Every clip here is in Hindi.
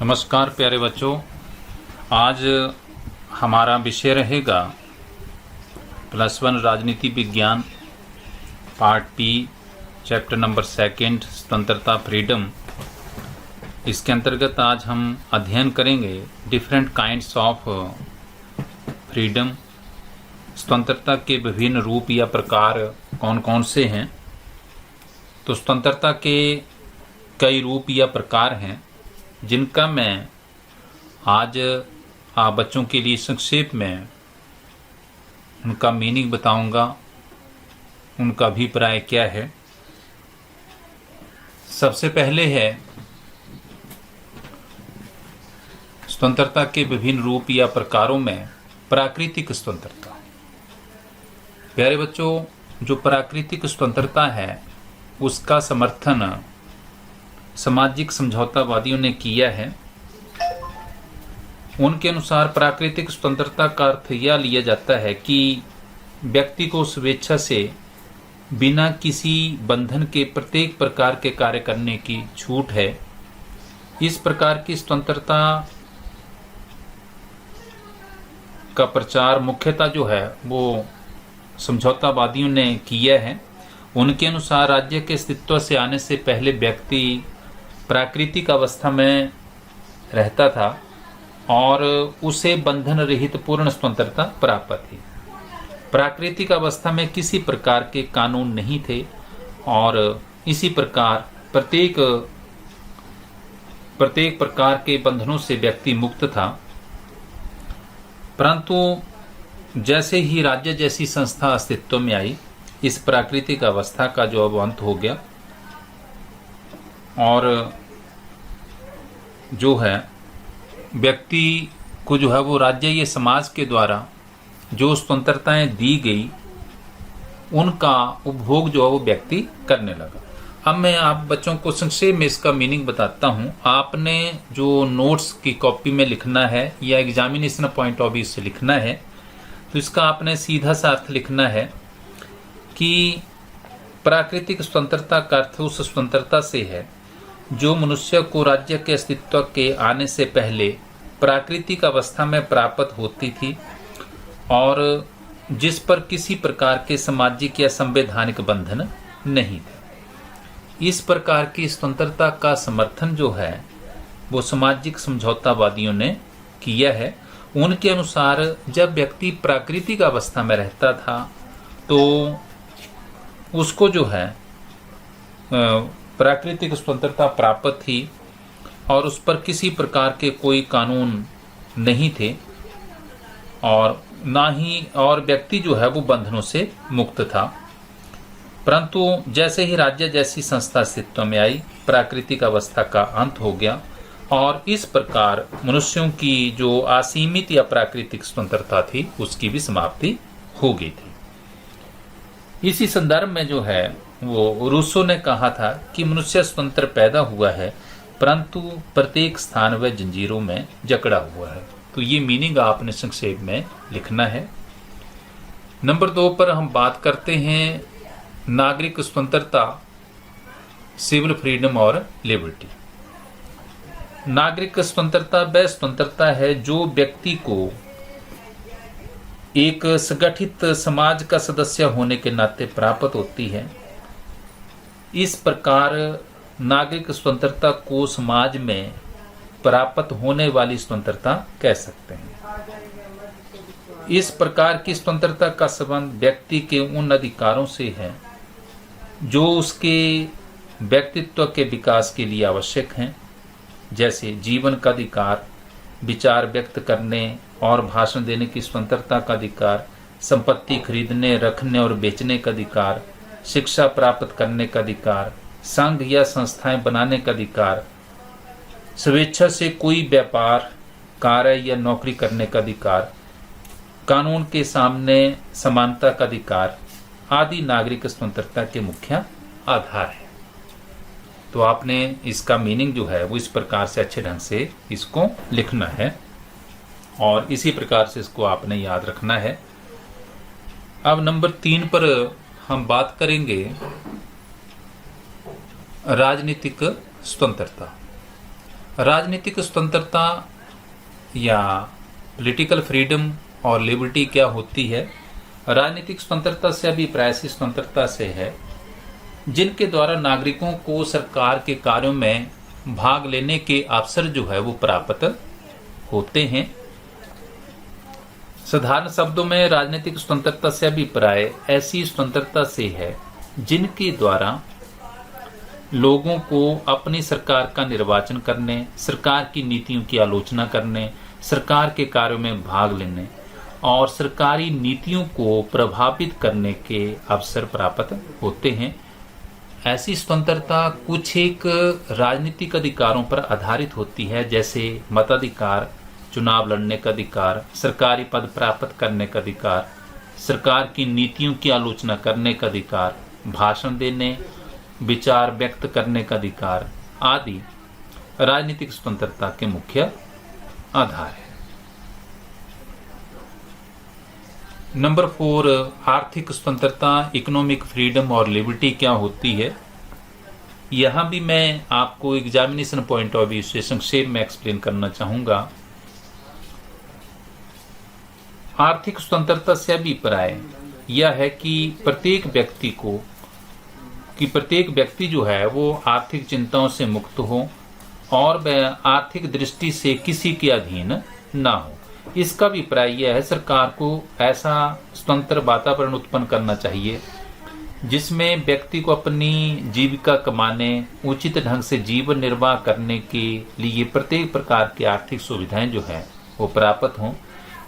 नमस्कार प्यारे बच्चों, आज हमारा विषय रहेगा +1 राजनीति विज्ञान पार्ट पी, चैप्टर नंबर 2 स्वतंत्रता फ्रीडम। इसके अंतर्गत आज हम अध्ययन करेंगे डिफरेंट काइंड्स ऑफ फ्रीडम। स्वतंत्रता के विभिन्न रूप या प्रकार कौन कौन से हैं। तो स्वतंत्रता के कई रूप या प्रकार हैं जिनका मैं आज आप बच्चों के लिए संक्षेप में उनका मीनिंग बताऊंगा, उनका अभिप्राय क्या है। सबसे पहले है स्वतंत्रता के विभिन्न रूप या प्रकारों में प्राकृतिक स्वतंत्रता। प्यारे बच्चों, जो प्राकृतिक स्वतंत्रता है उसका समर्थन सामाजिक समझौतावादियों ने किया है। उनके अनुसार प्राकृतिक स्वतंत्रता का अर्थ यह लिया जाता है कि व्यक्ति को स्वेच्छा से बिना किसी बंधन के प्रत्येक प्रकार के कार्य करने की छूट है। इस प्रकार की स्वतंत्रता का प्रचार मुख्यतः जो है वो समझौतावादियों ने किया है। उनके अनुसार राज्य के अस्तित्व से आने से पहले व्यक्ति प्राकृतिक अवस्था में रहता था और उसे बंधन रहित पूर्ण स्वतंत्रता प्राप्त थी। प्राकृतिक अवस्था में किसी प्रकार के कानून नहीं थे और इसी प्रकार प्रत्येक प्रकार के बंधनों से व्यक्ति मुक्त था। परंतु जैसे ही राज्य जैसी संस्था अस्तित्व में आई, इस प्राकृतिक अवस्था का जो अब अंत हो गया और जो है व्यक्ति को जो है वो राज्य या समाज के द्वारा जो स्वतंत्रताएं दी गई उनका उपभोग जो है वो व्यक्ति करने लगा। अब मैं आप बच्चों को संक्षेप में इसका मीनिंग बताता हूँ। आपने जो नोट्स की कॉपी में लिखना है या एग्जामिनेशन पॉइंट ऑफ व्यू से लिखना है तो इसका आपने सीधा सा अर्थ लिखना है कि प्राकृतिक स्वतंत्रता का अर्थ उस स्वतंत्रता से है जो मनुष्य को राज्य के अस्तित्व के आने से पहले प्राकृतिक अवस्था में प्राप्त होती थी और जिस पर किसी प्रकार के सामाजिक या संवैधानिक बंधन नहीं थे। इस प्रकार की स्वतंत्रता का समर्थन जो है वो सामाजिक समझौतावादियों ने किया है। उनके अनुसार जब व्यक्ति प्राकृतिक अवस्था में रहता था तो उसको जो है प्राकृतिक स्वतंत्रता प्राप्त थी और उस पर किसी प्रकार के कोई कानून नहीं थे और ना ही और व्यक्ति जो है वो बंधनों से मुक्त था। परंतु जैसे ही राज्य जैसी संस्था अस्तित्व में आई, प्राकृतिक अवस्था का अंत हो गया और इस प्रकार मनुष्यों की जो असीमित या प्राकृतिक स्वतंत्रता थी उसकी भी समाप्ति हो गई थी। इसी संदर्भ में जो है वो रूसो ने कहा था कि मनुष्य स्वतंत्र पैदा हुआ है परंतु प्रत्येक स्थान व जंजीरों में जकड़ा हुआ है। तो ये मीनिंग आपने संक्षेप में लिखना है। नंबर 2 पर हम बात करते हैं नागरिक स्वतंत्रता, सिविल फ्रीडम और लिबर्टी। नागरिक स्वतंत्रता वह स्वतंत्रता है जो व्यक्ति को एक संगठित समाज का सदस्य होने के नाते प्राप्त होती है। इस प्रकार नागरिक स्वतंत्रता को समाज में प्राप्त होने वाली स्वतंत्रता कह सकते हैं। इस प्रकार की स्वतंत्रता का संबंध व्यक्ति के उन अधिकारों से है जो उसके व्यक्तित्व के विकास के लिए आवश्यक हैं, जैसे जीवन का अधिकार, विचार व्यक्त करने और भाषण देने की स्वतंत्रता का अधिकार, संपत्ति खरीदने, रखने और बेचने का अधिकार, शिक्षा प्राप्त करने का अधिकार, संघ या संस्थाएं बनाने का अधिकार, स्वेच्छा से कोई व्यापार, कार्य या नौकरी करने का अधिकार, कानून के सामने समानता का अधिकार आदि नागरिक स्वतंत्रता के मुख्य आधार है। तो आपने इसका मीनिंग जो है वो इस प्रकार से अच्छे ढंग से इसको लिखना है और इसी प्रकार से इसको आपने याद रखना है। अब नंबर 3 पर हम बात करेंगे राजनीतिक स्वतंत्रता। राजनीतिक स्वतंत्रता या पॉलिटिकल फ्रीडम और लिबर्टी क्या होती है? राजनीतिक स्वतंत्रता से अभिप्राय ऐसी स्वतंत्रता से है जिनके द्वारा नागरिकों को सरकार के कार्यों में भाग लेने के अवसर जो है वो प्राप्त होते हैं। साधारण शब्दों में राजनीतिक स्वतंत्रता से अभिप्राय ऐसी स्वतंत्रता से है जिनके द्वारा लोगों को अपनी सरकार का निर्वाचन करने, सरकार की नीतियों की आलोचना करने, सरकार के कार्यों में भाग लेने और सरकारी नीतियों को प्रभावित करने के अवसर प्राप्त होते हैं। ऐसी स्वतंत्रता कुछ एक राजनीतिक अधिकारों पर आधारित होती है, जैसे मताधिकार, चुनाव लड़ने का अधिकार, सरकारी पद प्राप्त करने का अधिकार, सरकार की नीतियों की आलोचना करने का अधिकार, भाषण देने, विचार व्यक्त करने का अधिकार आदि राजनीतिक स्वतंत्रता के मुख्य आधार है। नंबर 4, आर्थिक स्वतंत्रता, इकोनॉमिक फ्रीडम और लिबर्टी क्या होती है? यहां भी मैं आपको एग्जामिनेशन पॉइंट ऑफ व्यू से संक्षेप में एक्सप्लेन करना चाहूंगा। आर्थिक स्वतंत्रता से अभिप्राय यह है कि प्रत्येक व्यक्ति जो है वो आर्थिक चिंताओं से मुक्त हो और वह आर्थिक दृष्टि से किसी के अधीन ना हो। इसका अभिप्राय यह है सरकार को ऐसा स्वतंत्र वातावरण उत्पन्न करना चाहिए जिसमें व्यक्ति को अपनी जीविका कमाने, उचित ढंग से जीवन निर्वाह करने के लिए प्रत्येक प्रकार की आर्थिक सुविधाएं जो है वो प्राप्त हों।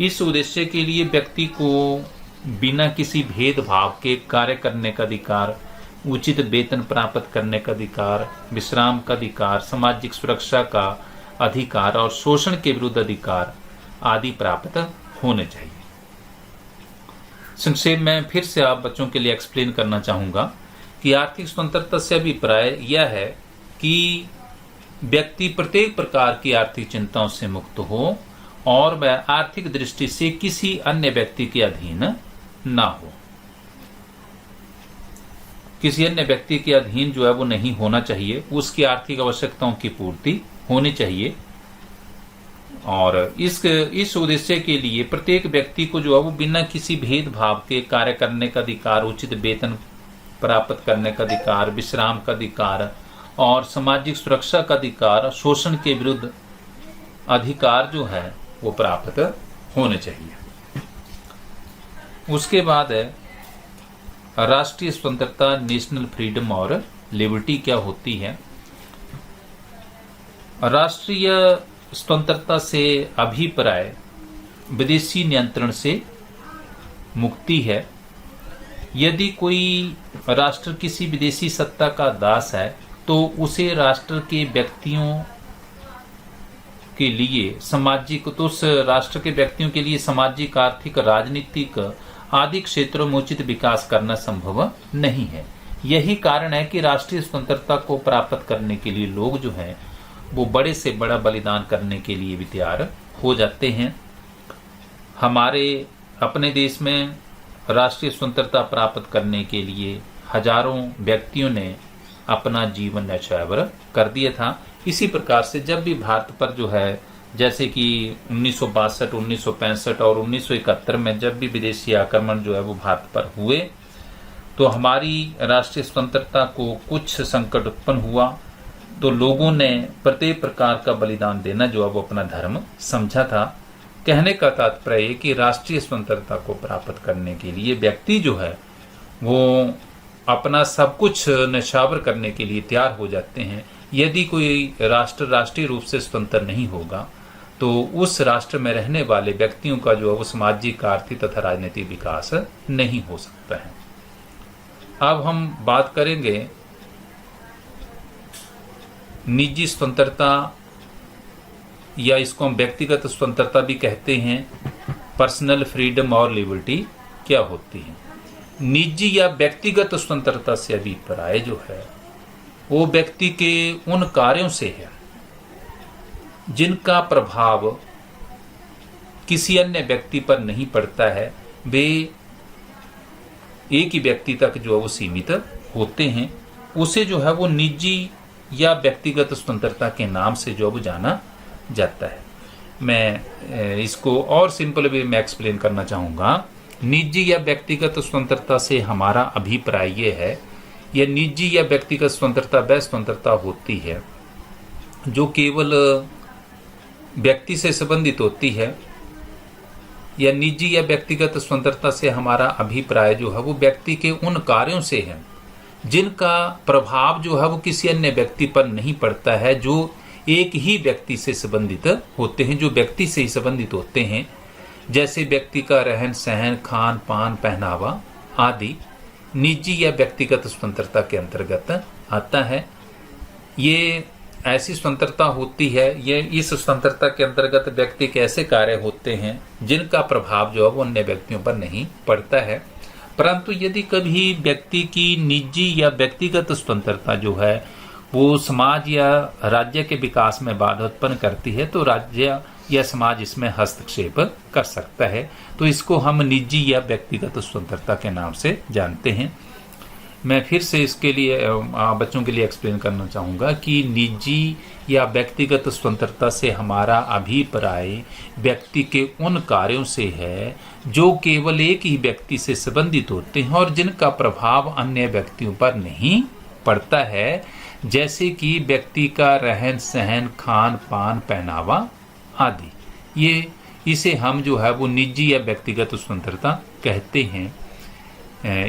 इस उद्देश्य के लिए व्यक्ति को बिना किसी भेदभाव के कार्य करने का अधिकार, उचित वेतन प्राप्त करने का अधिकार, विश्राम का अधिकार, सामाजिक सुरक्षा का अधिकार और शोषण के विरुद्ध अधिकार आदि प्राप्त होने चाहिए। संक्षेप में फिर से आप बच्चों के लिए एक्सप्लेन करना चाहूंगा कि आर्थिक स्वतंत्रता से अभिप्राय यह है कि व्यक्ति प्रत्येक प्रकार की आर्थिक चिंताओं से मुक्त हो और वह आर्थिक दृष्टि से किसी अन्य व्यक्ति के अधीन ना हो। किसी अन्य व्यक्ति के अधीन जो है वो नहीं होना चाहिए, उसकी आर्थिक आवश्यकताओं की पूर्ति होनी चाहिए। और इस उद्देश्य के लिए प्रत्येक व्यक्ति को जो है वो बिना किसी भेदभाव के कार्य करने का अधिकार, उचित वेतन प्राप्त करने का अधिकार, विश्राम का अधिकार और सामाजिक सुरक्षा का अधिकार, शोषण के विरुद्ध अधिकार जो है वो प्राप्त होने चाहिए। उसके बाद है राष्ट्रीय स्वतंत्रता, नेशनल फ्रीडम और लिबर्टी क्या होती है? राष्ट्रीय स्वतंत्रता से अभिप्राय विदेशी नियंत्रण से मुक्ति है। यदि कोई राष्ट्र किसी विदेशी सत्ता का दास है तो उसे राष्ट्र के व्यक्तियों के लिए सामाजिक, आर्थिक, राजनीतिक आदि क्षेत्रों में उचित विकास करना संभव नहीं है। यही कारण है कि राष्ट्रीय स्वतंत्रता को प्राप्त करने के लिए लोग जो हैं वो बड़े से बड़ा बलिदान करने के लिए भी तैयार हो जाते हैं। हमारे अपने देश में राष्ट्रीय स्वतंत्रता प्राप्त करने के लिए हजारों व्यक्तियों ने अपना जीवन न्यौछावर कर दिया था। इसी प्रकार से जब भी भारत पर जो है, जैसे कि 1962, 1965 और 1971 में जब भी विदेशी आक्रमण जो है वो भारत पर हुए तो हमारी राष्ट्रीय स्वतंत्रता को कुछ संकट उत्पन्न हुआ तो लोगों ने प्रत्येक प्रकार का बलिदान देना जो है वो अपना धर्म समझा था। कहने का तात्पर्य कि राष्ट्रीय स्वतंत्रता को प्राप्त करने के लिए व्यक्ति जो है वो अपना सब कुछ न्यौछावर करने के लिए तैयार हो जाते हैं। यदि कोई राष्ट्र राष्ट्रीय रूप से स्वतंत्र नहीं होगा तो उस राष्ट्र में रहने वाले व्यक्तियों का जो है वो सामाजिक, आर्थिक तथा राजनीतिक विकास नहीं हो सकता है। अब हम बात करेंगे निजी स्वतंत्रता, या इसको हम व्यक्तिगत स्वतंत्रता भी कहते हैं, पर्सनल फ्रीडम और लिबर्टी क्या होती है। निजी या व्यक्तिगत स्वतंत्रता से अभिप्राय जो है वो व्यक्ति के उन कार्यों से है जिनका प्रभाव किसी अन्य व्यक्ति पर नहीं पड़ता है, वे एक ही व्यक्ति तक जो है वो सीमित होते हैं। उसे जो है वो निजी या व्यक्तिगत स्वतंत्रता के नाम से जो जाना जाता है। मैं इसको और सिंपल वे में एक्सप्लेन करना चाहूँगा। निजी या व्यक्तिगत स्वतंत्रता से हमारा अभिप्राय ये है, यह निजी या व्यक्तिगत स्वतंत्रता वह स्वतंत्रता होती है जो केवल व्यक्ति से संबंधित होती है। या निजी या व्यक्तिगत स्वतंत्रता से हमारा अभिप्राय जो है वो व्यक्ति के उन कार्यों से है जिनका प्रभाव जो है वो किसी अन्य व्यक्ति पर नहीं पड़ता है, जो एक ही व्यक्ति से संबंधित होते हैं, जो व्यक्ति से ही संबंधित होते हैं। जैसे व्यक्ति का रहन सहन, खान पान, पहनावा आदि निजी या व्यक्तिगत स्वतंत्रता के अंतर्गत आता है। ये ऐसी स्वतंत्रता होती है, ये इस स्वतंत्रता के अंतर्गत व्यक्ति के ऐसे कार्य होते हैं जिनका प्रभाव जो है वो अन्य व्यक्तियों पर नहीं पड़ता है। परंतु यदि कभी व्यक्ति की निजी या व्यक्तिगत स्वतंत्रता जो है वो समाज या राज्य के विकास में बाधा उत्पन्न करती है तो राज्य या समाज इसमें हस्तक्षेप कर सकता है। तो इसको हम निजी या व्यक्तिगत स्वतंत्रता के नाम से जानते हैं। मैं फिर से इसके लिए बच्चों के लिए एक्सप्लेन करना चाहूँगा कि निजी या व्यक्तिगत स्वतंत्रता से हमारा अभिप्राय व्यक्ति के उन कार्यों से है जो केवल एक ही व्यक्ति से संबंधित होते हैं और जिनका प्रभाव अन्य व्यक्तियों पर नहीं पड़ता है, जैसे कि व्यक्ति का रहन सहन, खान पान, पहनावा आदि। ये इसे हम जो है वो निजी या व्यक्तिगत स्वतंत्रता कहते हैं।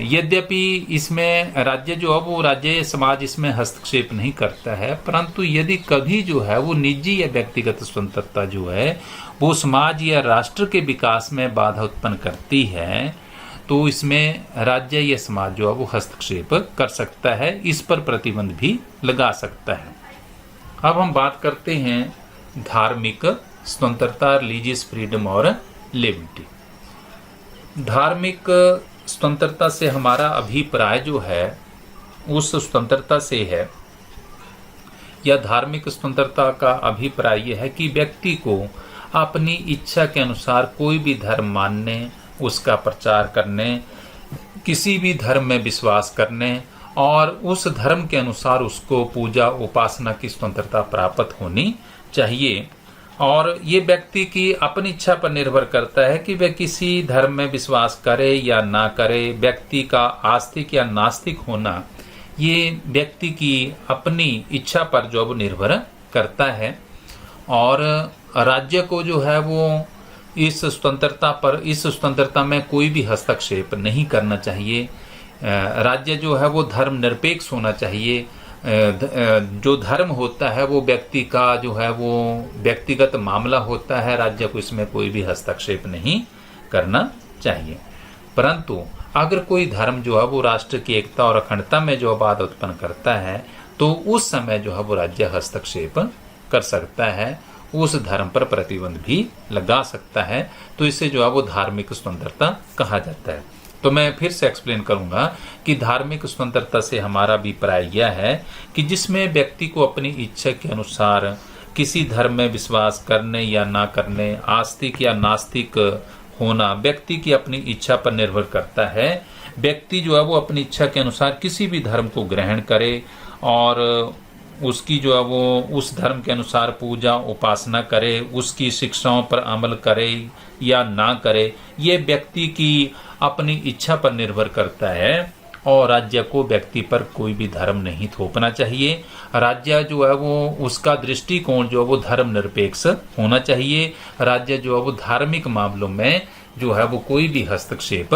यद्यपि इसमें राज्य जो है वो राज्य समाज इसमें हस्तक्षेप नहीं करता है, परंतु यदि कभी जो है वो निजी या व्यक्तिगत स्वतंत्रता जो है वो समाज या राष्ट्र के विकास में बाधा उत्पन्न करती है तो इसमें राज्य या समाज जो है वो हस्तक्षेप कर सकता है, इस पर प्रतिबंध भी लगा सकता है। अब हम बात करते हैं धार्मिक स्वतंत्रता, रिलीजियस फ्रीडम और लिबर्टी। धार्मिक स्वतंत्रता से हमारा अभिप्राय जो है उस स्वतंत्रता से है, या धार्मिक स्वतंत्रता का अभिप्राय यह है कि व्यक्ति को अपनी इच्छा के अनुसार कोई भी धर्म मानने, उसका प्रचार करने, किसी भी धर्म में विश्वास करने और उस धर्म के अनुसार उसको पूजा उपासना की स्वतंत्रता प्राप्त होनी चाहिए। और ये व्यक्ति की अपनी इच्छा पर निर्भर करता है कि वह किसी धर्म में विश्वास करे या ना करे। व्यक्ति का आस्तिक या नास्तिक होना ये व्यक्ति की अपनी इच्छा पर जो वो निर्भर करता है। और राज्य को जो है वो इस स्वतंत्रता में कोई भी हस्तक्षेप नहीं करना चाहिए। राज्य जो है वो धर्म निरपेक्ष होना चाहिए। जो धर्म होता है वो व्यक्ति का जो है वो व्यक्तिगत मामला होता है, राज्य को इसमें कोई भी हस्तक्षेप नहीं करना चाहिए। परंतु अगर कोई धर्म जो है वो राष्ट्र की एकता और अखंडता में जो बाधा उत्पन्न करता है तो उस समय जो है वो राज्य हस्तक्षेप कर सकता है, उस धर्म पर प्रतिबंध भी लगा सकता है। तो इसे जो है वो धार्मिक स्वतंत्रता कहा जाता है। तो मैं फिर से एक्सप्लेन करूंगा कि धार्मिक स्वतंत्रता से हमारा अभिप्राय यह है कि जिसमें व्यक्ति को अपनी इच्छा के अनुसार किसी धर्म में विश्वास करने या ना करने, आस्तिक या नास्तिक होना व्यक्ति की अपनी इच्छा पर निर्भर करता है। व्यक्ति जो है वो अपनी इच्छा के अनुसार किसी भी धर्म को ग्रहण करे और उसकी जो है वो उस धर्म के अनुसार पूजा उपासना करे, उसकी शिक्षाओं पर अमल करे या ना करे, ये व्यक्ति की अपनी इच्छा पर निर्भर करता है। और राज्य को व्यक्ति पर कोई भी धर्म नहीं थोपना चाहिए। राज्य जो है वो उसका दृष्टिकोण जो है वो धर्म निरपेक्ष होना चाहिए। राज्य जो है वो धार्मिक मामलों में जो है वो कोई भी हस्तक्षेप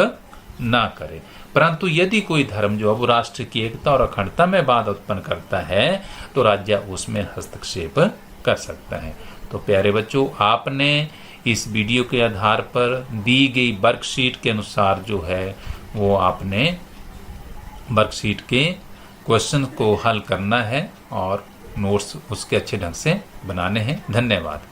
ना करे। परंतु यदि कोई धर्म जो है वो राष्ट्र की एकता और अखंडता में बाधा उत्पन्न करता है तो राज्य उसमें हस्तक्षेप कर सकता है। तो प्यारे बच्चों, आपने इस वीडियो के आधार पर दी गई वर्कशीट के अनुसार जो है वो आपने वर्कशीट के क्वेश्चन को हल करना है और नोट्स उसके अच्छे ढंग से बनाने हैं। धन्यवाद।